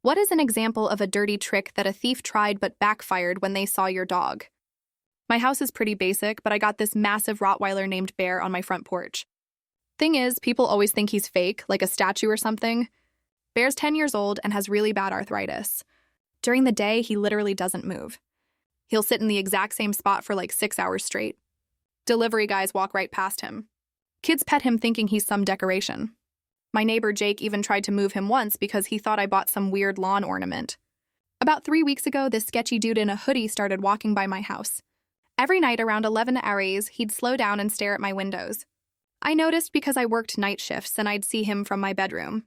What is an example of a dirty trick that a thief tried but backfired when they saw your dog? My house is pretty basic, but I got this massive Rottweiler named Bear on my front porch. Thing is, people always think he's fake, like a statue or something. Bear's 10 years old and has really bad arthritis. During the day, he literally doesn't move. He'll sit in the exact same spot for like 6 hours straight. Delivery guys walk right past him. Kids pet him thinking he's some decoration. My neighbor Jake even tried to move him once because he thought I bought some weird lawn ornament. About 3 weeks ago, this sketchy dude in a hoodie started walking by my house. Every night around 11 hours, he'd slow down and stare at my windows. I noticed because I worked night shifts and I'd see him from my bedroom.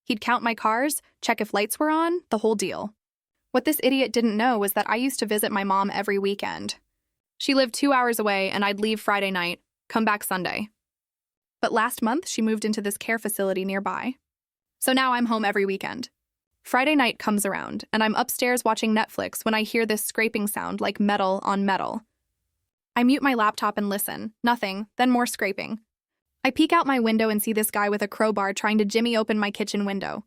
He'd count my cars, check if lights were on, the whole deal. What this idiot didn't know was that I used to visit my mom every weekend. She lived 2 hours away and I'd leave Friday night, come back Sunday. But last month, she moved into this care facility nearby. So now I'm home every weekend. Friday night comes around, and I'm upstairs watching Netflix when I hear this scraping sound like metal on metal. I mute my laptop and listen. Nothing, then more scraping. I peek out my window and see this guy with a crowbar trying to jimmy open my kitchen window.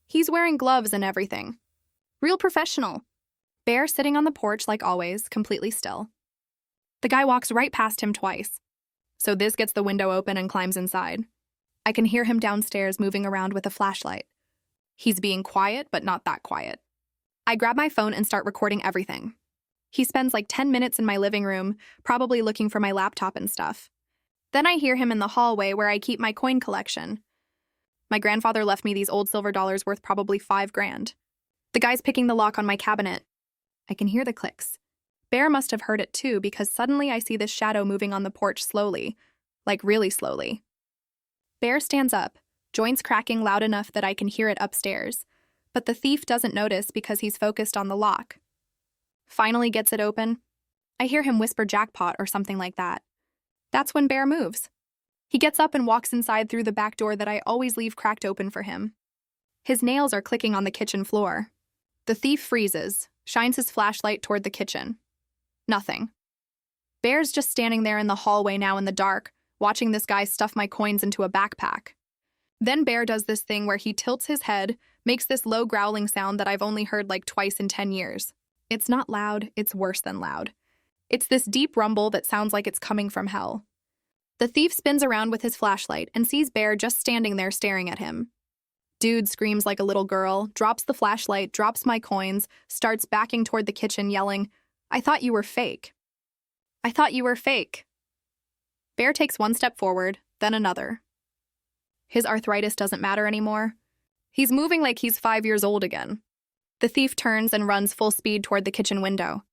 He's wearing gloves and everything. Real professional. Bear sitting on the porch like always, completely still. The guy walks right past him twice. So this gets the window open and climbs inside. I can hear him downstairs moving around with a flashlight. He's being quiet, but not that quiet. I grab my phone and start recording everything. He spends like 10 minutes in my living room, probably looking for my laptop and stuff. Then I hear him in the hallway where I keep my coin collection. My grandfather left me these old silver dollars worth probably $5,000. The guy's picking the lock on my cabinet. I can hear the clicks. Bear must have heard it too because suddenly I see this shadow moving on the porch slowly, like really slowly. Bear stands up, joints cracking loud enough that I can hear it upstairs, but the thief doesn't notice because he's focused on the lock. Finally gets it open. I hear him whisper jackpot or something like that. That's when Bear moves. He gets up and walks inside through the back door that I always leave cracked open for him. His nails are clicking on the kitchen floor. The thief freezes, shines his flashlight toward the kitchen. Nothing. Bear's just standing there in the hallway now in the dark, watching this guy stuff my coins into a backpack. Then Bear does this thing where he tilts his head, makes this low growling sound that I've only heard like twice in 10 years. It's not loud, it's worse than loud. It's this deep rumble that sounds like it's coming from hell. The thief spins around with his flashlight and sees Bear just standing there staring at him. Dude screams like a little girl, drops the flashlight, drops my coins, starts backing toward the kitchen yelling, "I thought you were fake. I thought you were fake." Bear takes one step forward, then another. His arthritis doesn't matter anymore. He's moving like he's 5 years old again. The thief turns and runs full speed toward the kitchen window.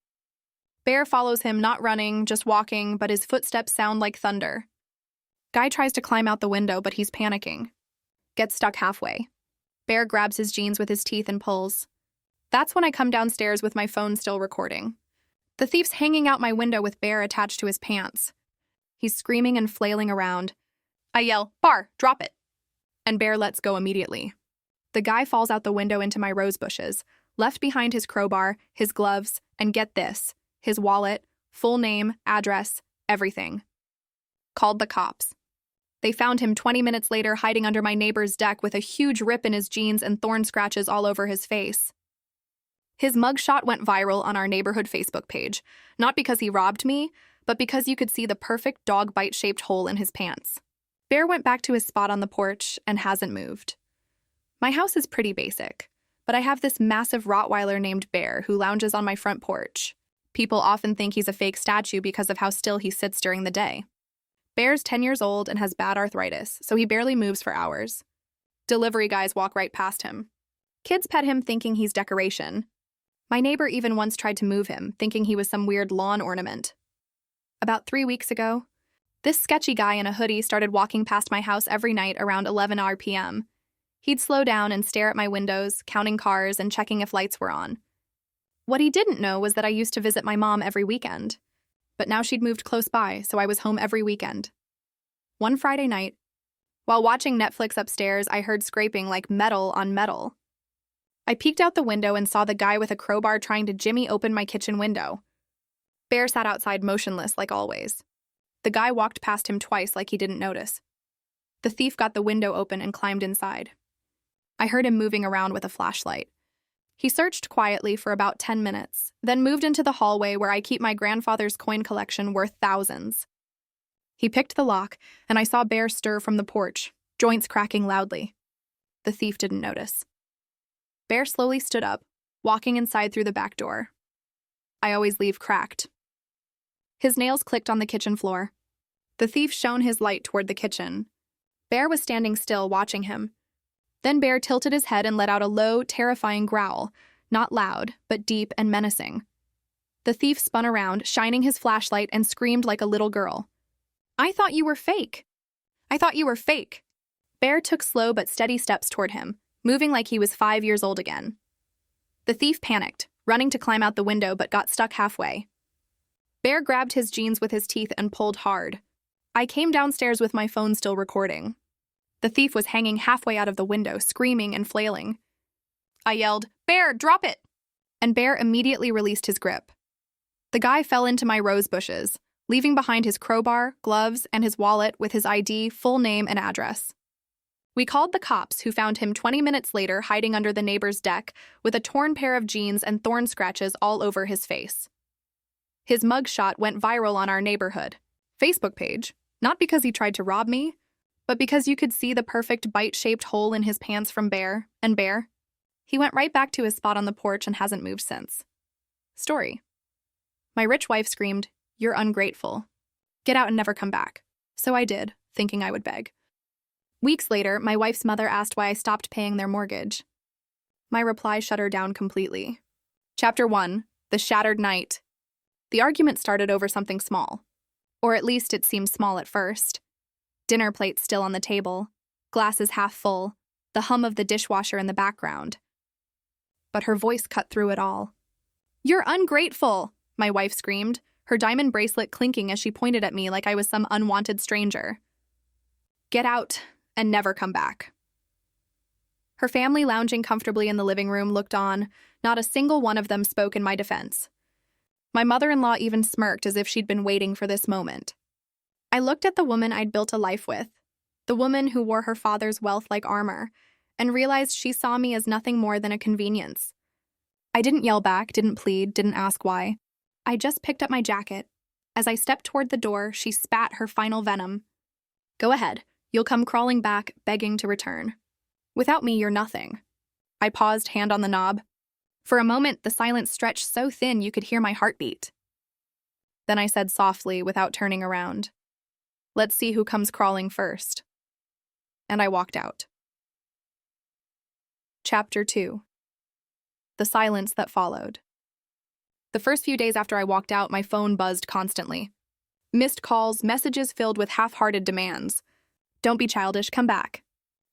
Bear follows him, not running, just walking, but his footsteps sound like thunder. Guy tries to climb out the window, but he's panicking. Gets stuck halfway. Bear grabs his jeans with his teeth and pulls. That's when I come downstairs with my phone still recording. The thief's hanging out my window with Bear attached to his pants. He's screaming and flailing around. I yell, "Bar, drop it!" And Bear lets go immediately. The guy falls out the window into my rose bushes, left behind his crowbar, his gloves, and get this, his wallet, full name, address, everything. Called the cops. They found him 20 minutes later hiding under my neighbor's deck with a huge rip in his jeans and thorn scratches all over his face. His mugshot went viral on our neighborhood Facebook page, not because he robbed me, but because you could see the perfect dog bite-shaped hole in his pants. Bear went back to his spot on the porch and hasn't moved. My house is pretty basic, but I have this massive Rottweiler named Bear who lounges on my front porch. People often think he's a fake statue because of how still he sits during the day. Bear's 10 years old and has bad arthritis, so he barely moves for hours. Delivery guys walk right past him. Kids pet him thinking he's decoration. My neighbor even once tried to move him, thinking he was some weird lawn ornament. About 3 weeks ago, this sketchy guy in a hoodie started walking past my house every night around 11 p.m. He'd slow down and stare at my windows, counting cars and checking if lights were on. What he didn't know was that I used to visit my mom every weekend. But now she'd moved close by, so I was home every weekend. One Friday night, while watching Netflix upstairs, I heard scraping like metal on metal. I peeked out the window and saw the guy with a crowbar trying to jimmy open my kitchen window. Bear sat outside motionless like always. The guy walked past him twice like he didn't notice. The thief got the window open and climbed inside. I heard him moving around with a flashlight. He searched quietly for about 10 minutes, then moved into the hallway where I keep my grandfather's coin collection worth thousands. He picked the lock, and I saw Bear stir from the porch, joints cracking loudly. The thief didn't notice. Bear slowly stood up, walking inside through the back door. I always leave cracked. His nails clicked on the kitchen floor. The thief shone his light toward the kitchen. Bear was standing still, watching him. Then Bear tilted his head and let out a low, terrifying growl, not loud, but deep and menacing. The thief spun around, shining his flashlight, and screamed like a little girl. "I thought you were fake! I thought you were fake!" Bear took slow but steady steps toward him, moving like he was 5 years old again. The thief panicked, running to climb out the window but got stuck halfway. Bear grabbed his jeans with his teeth and pulled hard. I came downstairs with my phone still recording. The thief was hanging halfway out of the window, screaming and flailing. I yelled, "Bear, drop it!" And Bear immediately released his grip. The guy fell into my rose bushes, leaving behind his crowbar, gloves, and his wallet with his ID, full name, and address. We called the cops, who found him 20 minutes later hiding under the neighbor's deck with a torn pair of jeans and thorn scratches all over his face. His mugshot went viral on our neighborhood Facebook page, not because he tried to rob me, but because you could see the perfect bite-shaped hole in his pants from Bear. He went right back to his spot on the porch and hasn't moved since. Story. My rich wife screamed, "You're ungrateful. Get out and never come back." So I did, thinking I would beg. Weeks later, my wife's mother asked why I stopped paying their mortgage. My reply shut her down completely. Chapter 1. The Shattered Night. The argument started over something small. Or at least it seemed small at first. Dinner plates still on the table, glasses half full, the hum of the dishwasher in the background. But her voice cut through it all. "You're ungrateful," my wife screamed, her diamond bracelet clinking as she pointed at me like I was some unwanted stranger. "Get out and never come back." Her family, lounging comfortably in the living room, looked on. Not a single one of them spoke in my defense. My mother-in-law even smirked as if she'd been waiting for this moment. I looked at the woman I'd built a life with, the woman who wore her father's wealth like armor, and realized she saw me as nothing more than a convenience. I didn't yell back, didn't plead, didn't ask why. I just picked up my jacket. As I stepped toward the door, she spat her final venom. "Go ahead. You'll come crawling back, begging to return. Without me, you're nothing." I paused, hand on the knob. For a moment, the silence stretched so thin you could hear my heartbeat. Then I said softly, without turning around, "Let's see who comes crawling first." And I walked out. Chapter 2. The silence that followed. The first few days after I walked out, my phone buzzed constantly. Missed calls, messages filled with half-hearted demands. "Don't be childish, come back.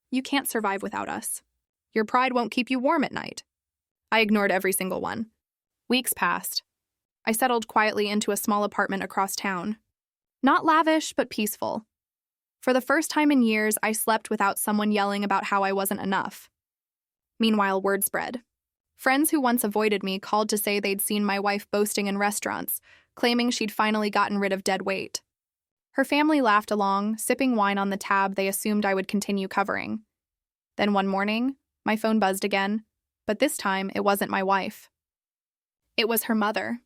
You can't survive without us. Your pride won't keep you warm at night." I ignored every single one. Weeks passed. I settled quietly into a small apartment across town. Not lavish, but peaceful. For the first time in years, I slept without someone yelling about how I wasn't enough. Meanwhile, word spread. Friends who once avoided me called to say they'd seen my wife boasting in restaurants, claiming she'd finally gotten rid of dead weight. Her family laughed along, sipping wine on the tab they assumed I would continue covering. Then one morning, my phone buzzed again, but this time it wasn't my wife. It was her mother.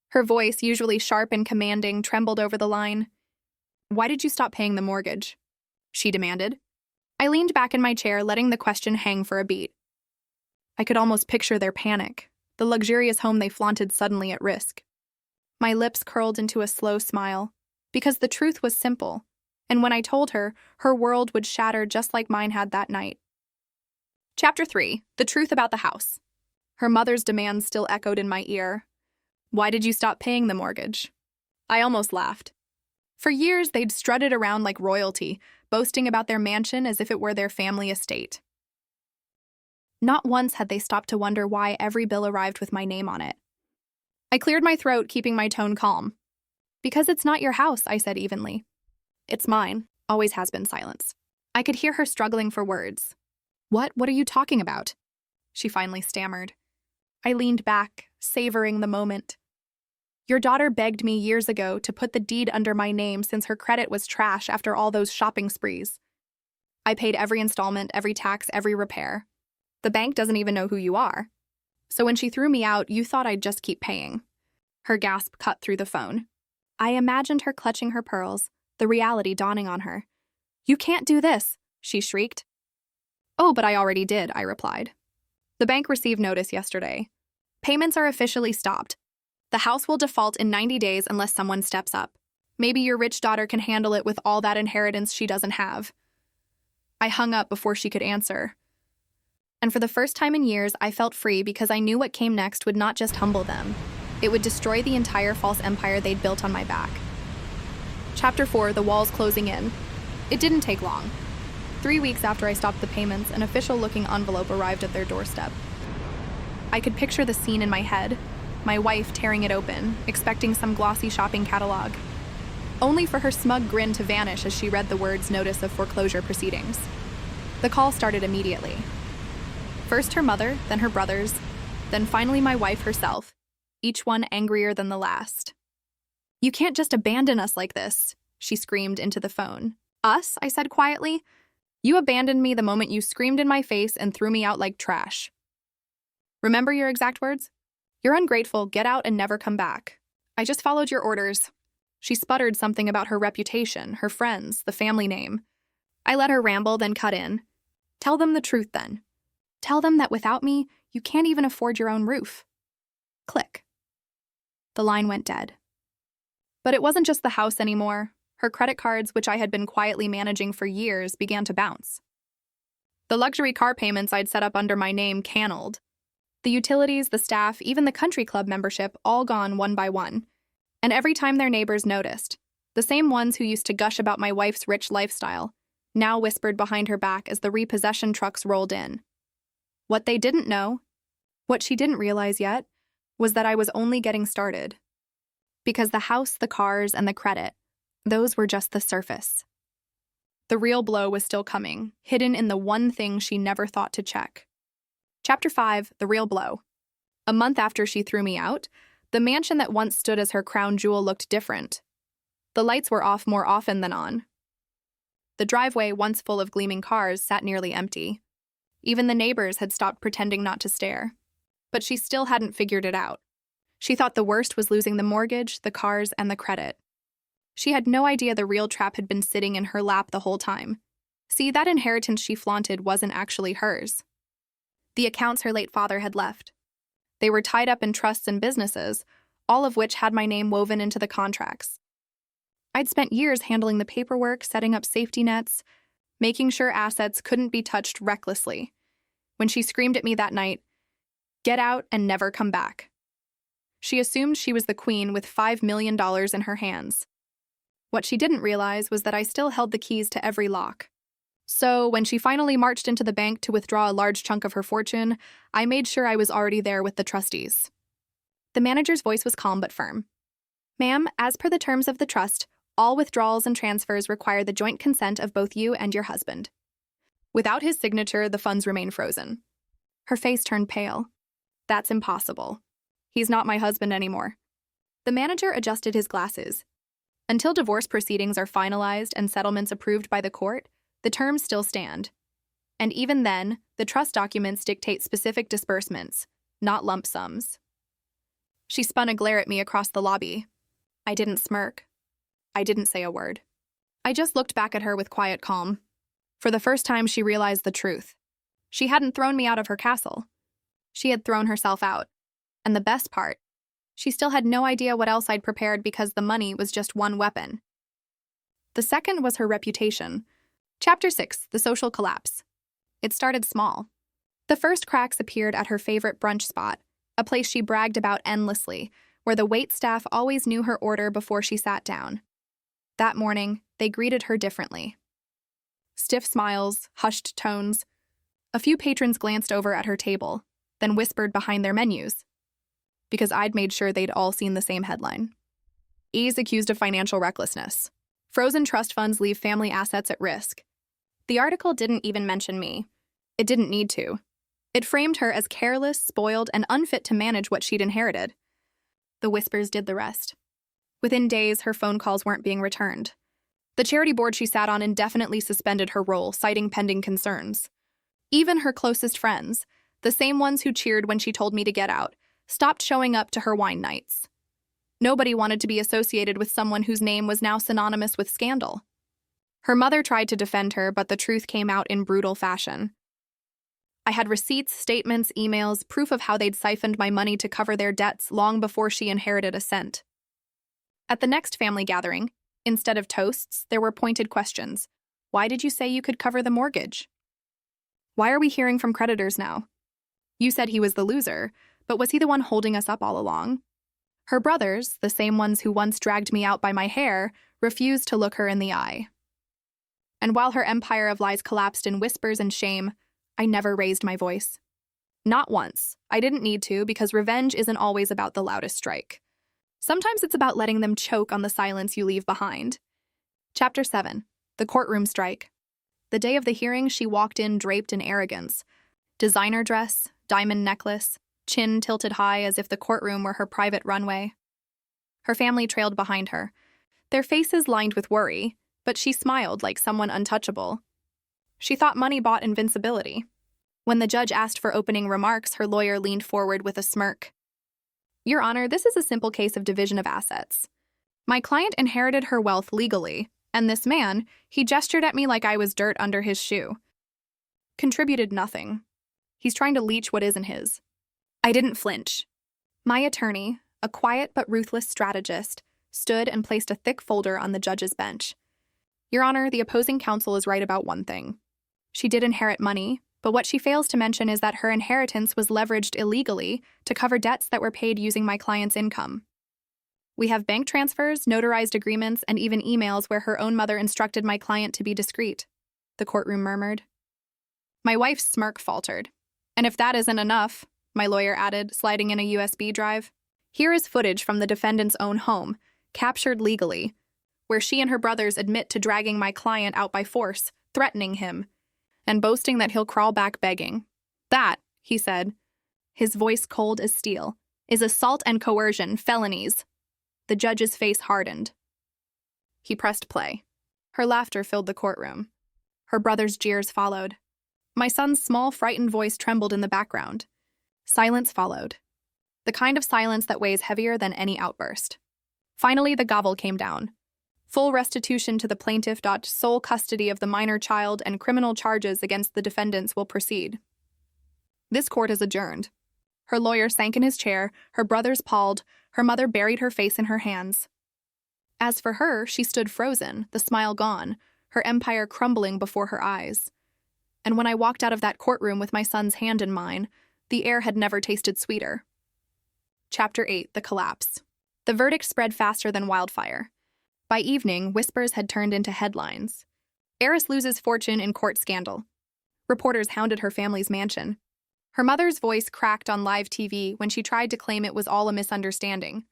Her voice, usually sharp and commanding, trembled over the line. "Why did you stop paying the mortgage?" she demanded. I leaned back in my chair, letting the question hang for a beat. I could almost picture their panic, the luxurious home they flaunted suddenly at risk. My lips curled into a slow smile, because the truth was simple, and when I told her, her world would shatter just like mine had that night. Chapter 3. The Truth About the House. Her mother's demands still echoed in my ear. "Why did you stop paying the mortgage?" I almost laughed. For years, they'd strutted around like royalty, boasting about their mansion as if it were their family estate. Not once had they stopped to wonder why every bill arrived with my name on it. I cleared my throat, keeping my tone calm. "Because it's not your house," I said evenly. "It's mine," always has been silence. I could hear her struggling for words. What are you talking about?" she finally stammered. I leaned back, savoring the moment. "Your daughter begged me years ago to put the deed under my name since her credit was trash after all those shopping sprees. I paid every installment, every tax, every repair. The bank doesn't even know who you are. So when she threw me out, you thought I'd just keep paying." Her gasp cut through the phone. I imagined her clutching her pearls, the reality dawning on her. "You can't do this," she shrieked. "Oh, but I already did," I replied. "The bank received notice yesterday. Payments are officially stopped. The house will default in 90 days unless someone steps up. Maybe your rich daughter can handle it with all that inheritance she doesn't have." I hung up before she could answer. And for the first time in years, I felt free because I knew what came next would not just humble them. It would destroy the entire false empire they'd built on my back. Chapter 4, The Walls Closing In. It didn't take long. 3 weeks after I stopped the payments, an official-looking envelope arrived at their doorstep. I could picture the scene in my head, my wife tearing it open, expecting some glossy shopping catalog, only for her smug grin to vanish as she read the words "Notice of Foreclosure Proceedings." The call started immediately. First her mother, then her brothers, then finally my wife herself, each one angrier than the last. "You can't just abandon us like this," she screamed into the phone. "Us?" I said quietly. "You abandoned me the moment you screamed in my face and threw me out like trash. Remember your exact words? You're ungrateful, get out and never come back. I just followed your orders." She sputtered something about her reputation, her friends, the family name. I let her ramble, then cut in. "Tell them the truth then. Tell them that without me, you can't even afford your own roof." Click. The line went dead. But it wasn't just the house anymore. Her credit cards, which I had been quietly managing for years, began to bounce. The luxury car payments I'd set up under my name canned. The utilities, the staff, even the country club membership, all gone one by one. And every time their neighbors noticed, the same ones who used to gush about my wife's rich lifestyle, now whispered behind her back as the repossession trucks rolled in. What they didn't know, what she didn't realize yet, was that I was only getting started. Because the house, the cars, and the credit, those were just the surface. The real blow was still coming, hidden in the one thing she never thought to check. Chapter 5, The Real Blow. A month after she threw me out, the mansion that once stood as her crown jewel looked different. The lights were off more often than on. The driveway, once full of gleaming cars, sat nearly empty. Even the neighbors had stopped pretending not to stare. But she still hadn't figured it out. She thought the worst was losing the mortgage, the cars, and the credit. She had no idea the real trap had been sitting in her lap the whole time. See, that inheritance she flaunted wasn't actually hers. The accounts her late father had left. They were tied up in trusts and businesses, all of which had my name woven into the contracts. I'd spent years handling the paperwork, setting up safety nets, making sure assets couldn't be touched recklessly. When she screamed at me that night, "Get out and never come back." She assumed she was the queen with $5 million in her hands. What she didn't realize was that I still held the keys to every lock. So when she finally marched into the bank to withdraw a large chunk of her fortune, I made sure I was already there with the trustees. The manager's voice was calm but firm. "Ma'am, as per the terms of the trust, all withdrawals and transfers require the joint consent of both you and your husband. Without his signature, the funds remain frozen." Her face turned pale. "That's impossible. He's not my husband anymore." The manager adjusted his glasses. "Until divorce proceedings are finalized and settlements approved by the court, the terms still stand. And even then, the trust documents dictate specific disbursements, not lump sums." She spun a glare at me across the lobby. I didn't smirk. I didn't say a word. I just looked back at her with quiet calm. For the first time, she realized the truth. She hadn't thrown me out of her castle. She had thrown herself out. And the best part, she still had no idea what else I'd prepared because the money was just one weapon. The second was her reputation. Chapter 6, The Social Collapse. It started small. The first cracks appeared at her favorite brunch spot, a place she bragged about endlessly, where the waitstaff always knew her order before she sat down. That morning, they greeted her differently. Stiff smiles, hushed tones. A few patrons glanced over at her table, then whispered behind their menus. Because I'd made sure they'd all seen the same headline. E's accused of financial recklessness. Frozen trust funds leave family assets at risk. The article didn't even mention me. It didn't need to. It framed her as careless, spoiled, and unfit to manage what she'd inherited. The whispers did the rest. Within days, her phone calls weren't being returned. The charity board she sat on indefinitely suspended her role, citing pending concerns. Even her closest friends, the same ones who cheered when she told me to get out, stopped showing up to her wine nights. Nobody wanted to be associated with someone whose name was now synonymous with scandal. Her mother tried to defend her, but the truth came out in brutal fashion. I had receipts, statements, emails, proof of how they'd siphoned my money to cover their debts long before she inherited a cent. At the next family gathering, instead of toasts, there were pointed questions. Why did you say you could cover the mortgage? Why are we hearing from creditors now? You said he was the loser, but was he the one holding us up all along? Her brothers, the same ones who once dragged me out by my hair, refused to look her in the eye. And while her empire of lies collapsed in whispers and shame, I never raised my voice. Not once. I didn't need to, because revenge isn't always about the loudest strike. Sometimes it's about letting them choke on the silence you leave behind. Chapter 7. The Courtroom Strike. The day of the hearing, she walked in draped in arrogance. Designer dress, diamond necklace, chin tilted high as if the courtroom were her private runway. Her family trailed behind her, their faces lined with worry, but she smiled like someone untouchable. She thought money bought invincibility. When the judge asked for opening remarks, her lawyer leaned forward with a smirk. Your Honor, this is a simple case of division of assets. My client inherited her wealth legally, and this man, he gestured at me like I was dirt under his shoe, contributed nothing. He's trying to leech what isn't his. I didn't flinch. My attorney, a quiet but ruthless strategist, stood and placed a thick folder on the judge's bench. Your Honor, the opposing counsel is right about one thing. She did inherit money, but what she fails to mention is that her inheritance was leveraged illegally to cover debts that were paid using my client's income. We have bank transfers, notarized agreements, and even emails where her own mother instructed my client to be discreet, the courtroom murmured. My wife's smirk faltered. And if that isn't enough, my lawyer added, sliding in a USB drive, here is footage from the defendant's own home, captured legally, where she and her brothers admit to dragging my client out by force, threatening him, and boasting that he'll crawl back begging. That, he said, his voice cold as steel, is assault and coercion, felonies. The judge's face hardened. He pressed play. Her laughter filled the courtroom. Her brother's jeers followed. My son's small, frightened voice trembled in the background. Silence followed. The kind of silence that weighs heavier than any outburst. Finally, the gavel came down. Full restitution to the plaintiff. Sole custody of the minor child and criminal charges against the defendants will proceed. This court is adjourned. Her lawyer sank in his chair, her brothers palled, her mother buried her face in her hands. As for her, she stood frozen, the smile gone, her empire crumbling before her eyes. And when I walked out of that courtroom with my son's hand in mine, the air had never tasted sweeter. Chapter 8. The Collapse. The verdict spread faster than wildfire. By evening, whispers had turned into headlines. Heiress loses fortune in court scandal. Reporters hounded her family's mansion. Her mother's voice cracked on live TV when she tried to claim it was all a misunderstanding.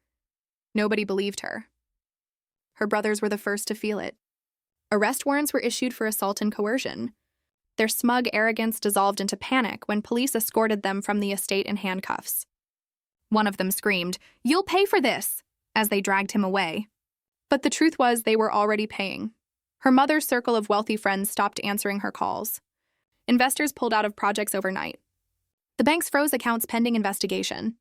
Nobody believed her. Her brothers were the first to feel it. Arrest warrants were issued for assault and coercion. Their smug arrogance dissolved into panic when police escorted them from the estate in handcuffs. One of them screamed, "You'll pay for this!" as they dragged him away. But the truth was they were already paying. Her mother's circle of wealthy friends stopped answering her calls. Investors pulled out of projects overnight. The banks froze accounts pending investigation.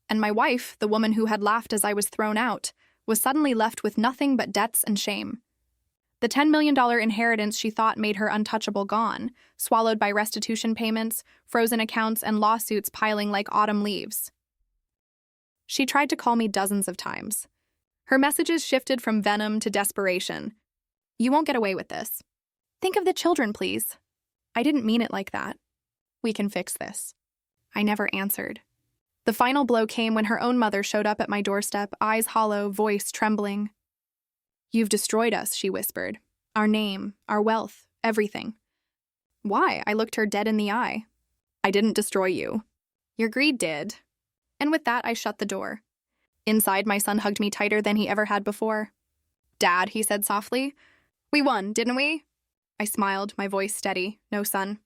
And my wife, the woman who had laughed as I was thrown out, was suddenly left with nothing but debts and shame. The $10 million inheritance she thought made her untouchable gone, swallowed by restitution payments, frozen accounts, and lawsuits piling like autumn leaves. She tried to call me dozens of times. Her messages shifted from venom to desperation. You won't get away with this. Think of the children, please. I didn't mean it like that. We can fix this. I never answered. The final blow came when her own mother showed up at my doorstep, eyes hollow, voice trembling. You've destroyed us, she whispered. Our name, our wealth, everything. Why? I looked her dead in the eye. I didn't destroy you. Your greed did. And with that, I shut the door. Inside, my son hugged me tighter than he ever had before. Dad, he said softly. We won, didn't we? I smiled, my voice steady. No, son.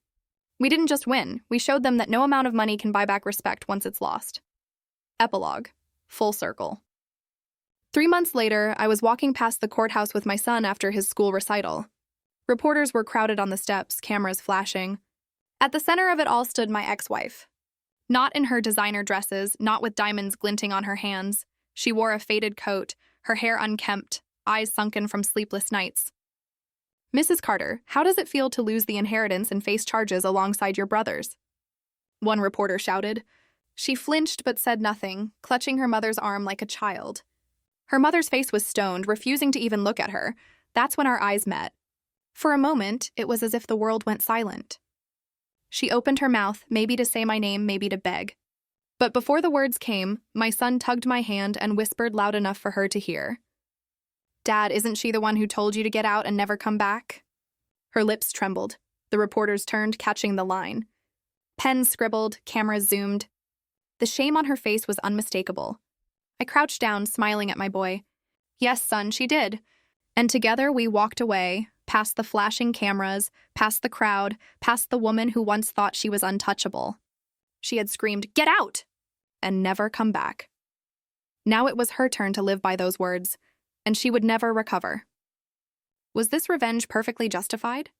We didn't just win. We showed them that no amount of money can buy back respect once it's lost. Epilogue. Full circle. 3 months later, I was walking past the courthouse with my son after his school recital. Reporters were crowded on the steps, cameras flashing. At the center of it all stood my ex-wife. Not in her designer dresses, not with diamonds glinting on her hands. She wore a faded coat, her hair unkempt, eyes sunken from sleepless nights. "Mrs. Carter, how does it feel to lose the inheritance and face charges alongside your brothers?" one reporter shouted. She flinched but said nothing, clutching her mother's arm like a child. Her mother's face was stoned, refusing to even look at her. That's when our eyes met. For a moment, it was as if the world went silent. She opened her mouth, maybe to say my name, maybe to beg. But before the words came, my son tugged my hand and whispered loud enough for her to hear. "Dad, isn't she the one who told you to get out and never come back?" Her lips trembled. The reporters turned, catching the line. Pens scribbled, cameras zoomed. The shame on her face was unmistakable. I crouched down, smiling at my boy. "Yes, son, she did." And together we walked away, past the flashing cameras, past the crowd, past the woman who once thought she was untouchable. She had screamed, "Get out!" and never come back. Now it was her turn to live by those words, and she would never recover. Was this revenge perfectly justified?